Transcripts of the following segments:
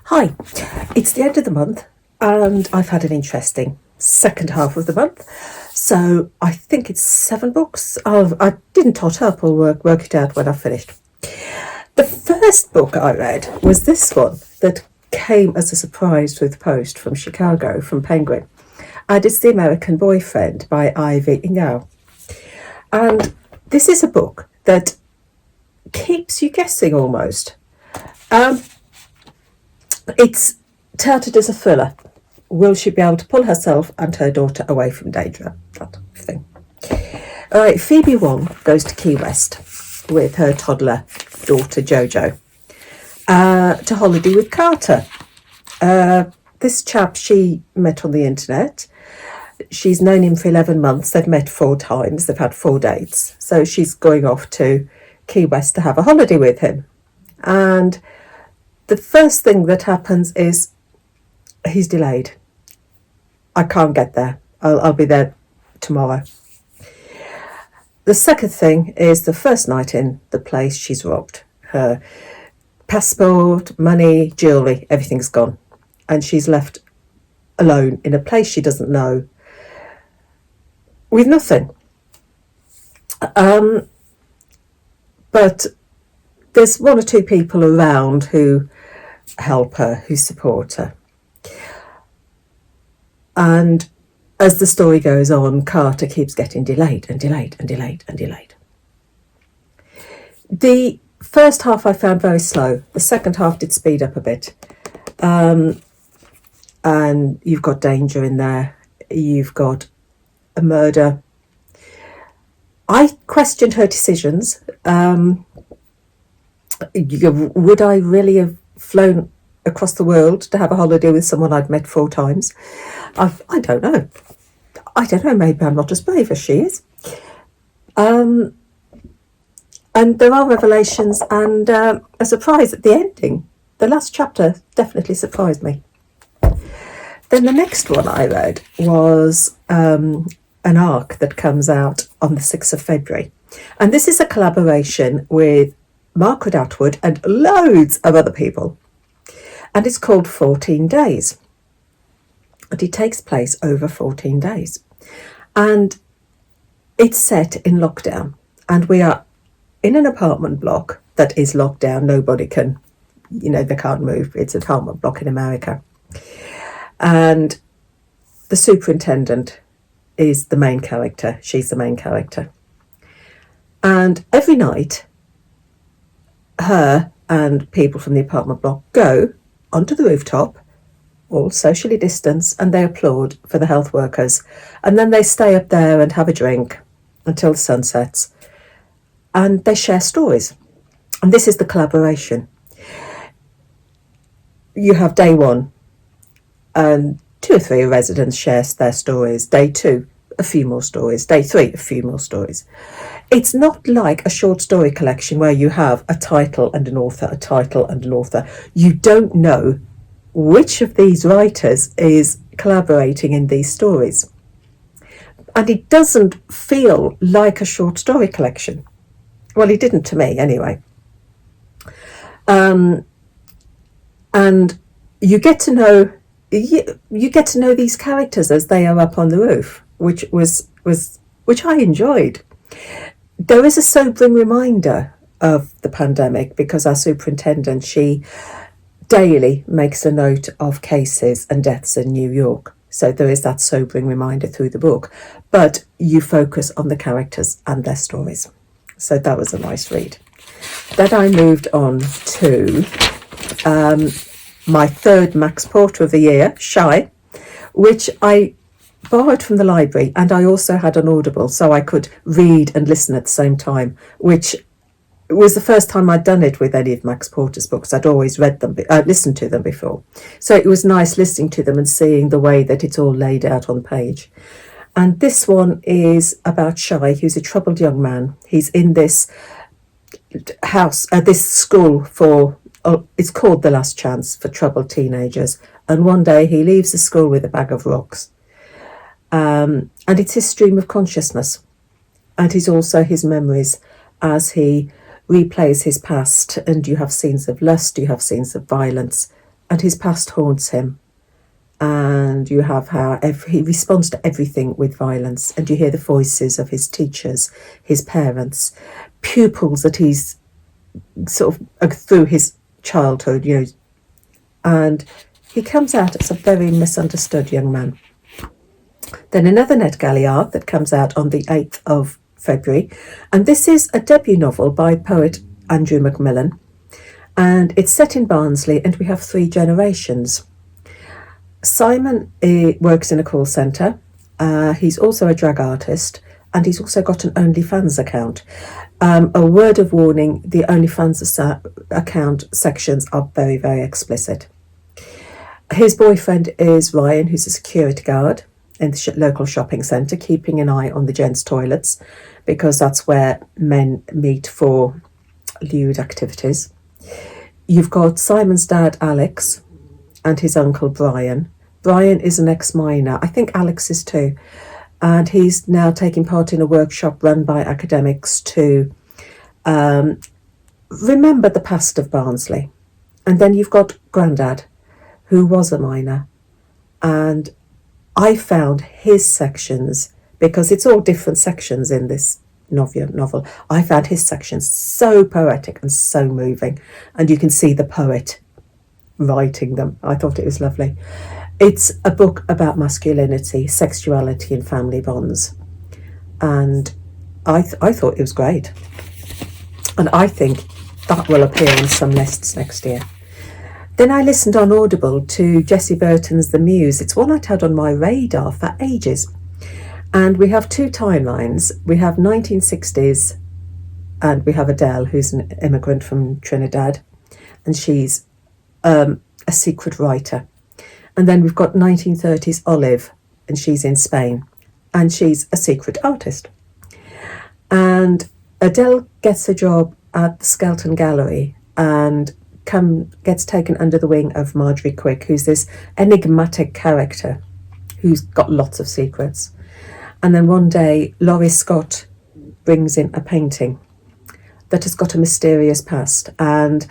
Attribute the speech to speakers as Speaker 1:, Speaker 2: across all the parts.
Speaker 1: Hi, it's the end of the month and I've had an interesting second half of the month. So I think it's 7 books. I didn't tot up or work it out when I finished. The first book I read was this one that came as a surprise through the post from Chicago, from Penguin. And it's The American Boyfriend by Evie Ngeow. And this is a book that keeps you guessing almost. It's touted as a thriller. Will she be able to pull herself and her daughter away from danger? That thing. All right, Phoebe Wong goes to Key West with her toddler daughter Jojo to holiday with Carter. This chap she met on the internet. She's known him for 11 months. They've met 4 times. They've had 4 dates. So she's going off to Key West to have a holiday with him. And the first thing that happens is he's delayed. I can't get there. I'll be there tomorrow. The second thing is the first night in the place, she's robbed. Her passport, money, jewellery, everything's gone. And she's left alone in a place she doesn't know with nothing. But there's 1 or 2 people around who help her, who support her. And as the story goes on, Carter keeps getting delayed and delayed and delayed and delayed. The first half I found very slow. The second half did speed up a bit. And you've got danger in there. You've got a murder. I questioned her decisions. Would I really have flown across the world to have a holiday with someone I'd met 4 times? I don't know. Maybe I'm not as brave as she is. And there are revelations and a surprise at the ending. The last chapter definitely surprised me. Then the next one I read was an arc that comes out on the 6th of February. And this is a collaboration with Margaret Atwood and loads of other people. And it's called 14 Days. And it takes place over 14 days. And it's set in lockdown. And we are in an apartment block that is locked down. Nobody can, they can't move. It's an apartment block in America. And the superintendent is the main character. She's the main character. And every night, her and people from the apartment block go onto the rooftop, all socially distanced, and they applaud for the health workers. And then they stay up there and have a drink until the sun sets. And they share stories. And this is the collaboration. You have day 1, and 2 or 3 residents share their stories. Day 2, a few more stories. Day 3, a few more stories. It's not like a short story collection where you have a title and an author, a title and an author. You don't know which of these writers is collaborating in these stories. And it doesn't feel like a short story collection. Well, it didn't to me anyway. And you get to know these characters as they are up on the roof, which I enjoyed. There is a sobering reminder of the pandemic because our superintendent, she daily makes a note of cases and deaths in New York. So there is that sobering reminder through the book. But you focus on the characters and their stories. So that was a nice read. Then I moved on to my 3rd Max Porter of the year, Shy, which I borrowed from the library, and I also had an Audible so I could read and listen at the same time, which was the first time I'd done it with any of Max Porter's books. I'd always listened to them before. So it was nice listening to them and seeing the way that it's all laid out on the page. And this one is about Shy, who's a troubled young man. He's in this house, this school it's called The Last Chance for troubled teenagers. And one day he leaves the school with a bag of rocks. And it's his stream of consciousness. And it's also his memories as he replays his past. And you have scenes of lust, you have scenes of violence, and his past haunts him. And you have how he responds to everything with violence, and you hear the voices of his teachers, his parents, pupils that he's sort of through his childhood, and he comes out as a very misunderstood young man. Then another NetGalley arc that comes out on the 8th of February, and this is a debut novel by poet Andrew McMillan, and it's set in Barnsley, and we have 3 generations. Simon works in a call centre. He's also a drag artist, and he's also got an OnlyFans account. A word of warning, the OnlyFans account sections are very, very explicit. His boyfriend is Ryan, who's a security guard in the local shopping centre, keeping an eye on the gents' toilets, because that's where men meet for lewd activities. You've got Simon's dad, Alex, and his uncle, Brian. Brian is an ex-miner. I think Alex is too. And he's now taking part in a workshop run by academics to remember the past of Barnsley. And then you've got Grandad, who was a miner. And I found his sections, because it's all different sections in this novel, I found his sections so poetic and so moving. And you can see the poet writing them. I thought it was lovely. It's a book about masculinity, sexuality and family bonds. And I thought it was great. And I think that will appear on some lists next year. Then I listened on Audible to Jessie Burton's The Muse. It's one I'd had on my radar for ages. And we have 2 timelines. We have 1960s, and we have Adele, who's an immigrant from Trinidad. And she's a secret writer. And then we've got 1930s Olive, and she's in Spain, and she's a secret artist. And Adele gets a job at the Skelton Gallery and gets taken under the wing of Margaret Quick, who's this enigmatic character who's got lots of secrets. And then one day, Laurie Scott brings in a painting that has got a mysterious past, and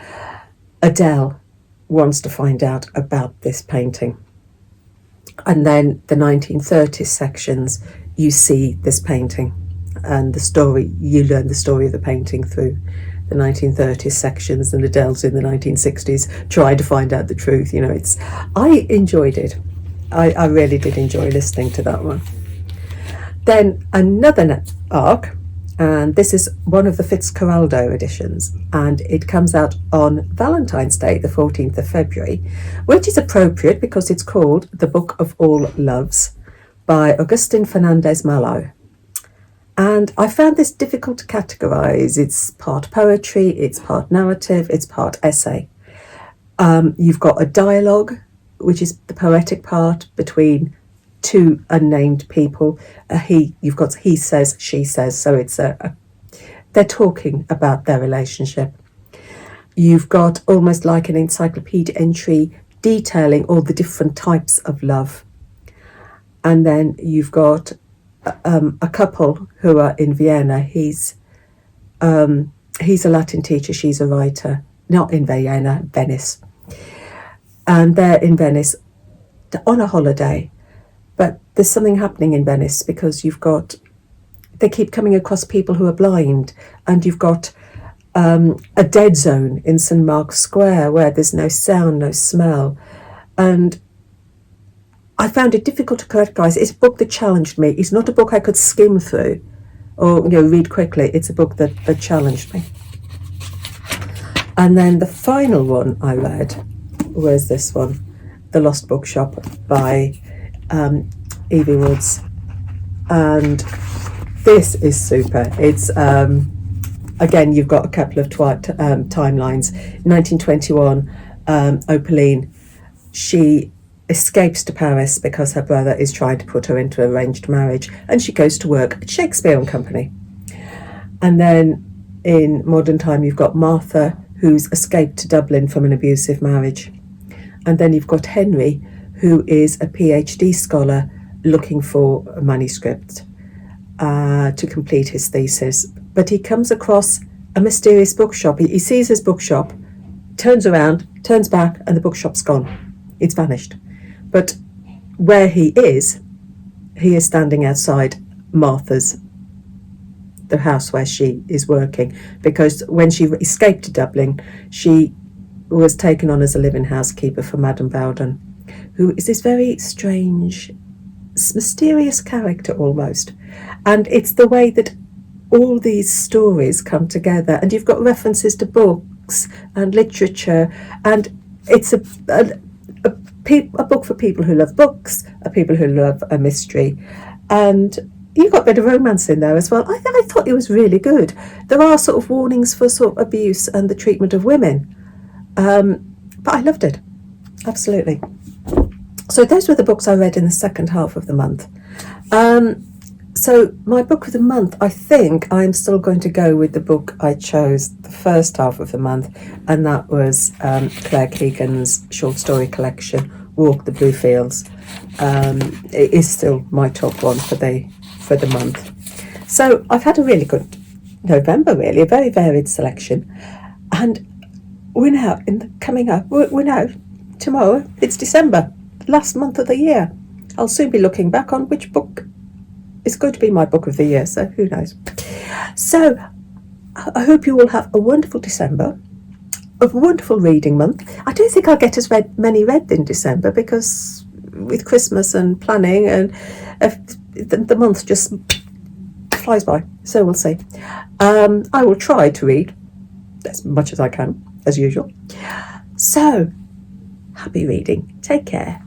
Speaker 1: Adele wants to find out about this painting. And then the 1930s sections, you see this painting, and you learn the story of the painting through the 1930s sections, and Adele's in the 1960s trying to find out the truth. I enjoyed it. I really did enjoy listening to that one. Then another arc, and this is one of the Fitzcarraldo editions, and it comes out on Valentine's Day, the 14th of February, which is appropriate because it's called The Book of All Loves by Agustin Fernandez Mallo. And I found this difficult to categorise. It's part poetry, it's part narrative, it's part essay. You've got a dialogue, which is the poetic part between 2 unnamed people. You've got he says, she says, so it's they're talking about their relationship. You've got almost like an encyclopedia entry detailing all the different types of love. And then you've got a couple who are in Vienna. He's a Latin teacher, she's a writer, not in Vienna, Venice. And they're in Venice on a holiday. But there's something happening in Venice, because they keep coming across people who are blind, and you've got a dead zone in St. Mark's Square where there's no sound, no smell. And I found it difficult to categorise. It's a book that challenged me. It's not a book I could skim through or read quickly. It's a book that challenged me. And then the final one I read was this one, The Lost Bookshop by Evie Woods, and this is super. It's again, you've got a couple of timelines. 1921, Opaline, she escapes to Paris because her brother is trying to put her into arranged marriage, and she goes to work at Shakespeare and Company. And then in modern time, you've got Martha, who's escaped to Dublin from an abusive marriage. And then you've got Henry, who is a PhD scholar looking for a manuscript to complete his thesis. But he comes across a mysterious bookshop. He sees his bookshop, turns around, turns back and the bookshop's gone. It's vanished. But where he is standing outside Martha's, the house where she is working, because when she escaped to Dublin, she was taken on as a living housekeeper for Madame Bowden, who is this very strange, mysterious character almost. And it's the way that all these stories come together, and you've got references to books and literature, and it's a book for people who love books, people who love a mystery, and you got a bit of romance in there as well. I thought it was really good. There are sort of warnings for sort of abuse and the treatment of women, but I loved it, absolutely. So those were the books I read in the second half of the month. So my book of the month, I think I'm still going to go with the book I chose the first half of the month, and that was Claire Keegan's short story collection, Walk the Blue Fields. It is still my top one for the month. So I've had a really good November, really, a very varied selection. And we're now we're now tomorrow, it's December, last month of the year. I'll soon be looking back on which book is going to be my book of the year, so who knows. So I hope you all have a wonderful December, a wonderful reading month. I don't think I'll get as many read in December, because with Christmas and planning, and the month just flies by, so we'll see. I will try to read as much as I can, as usual. So happy reading, take care.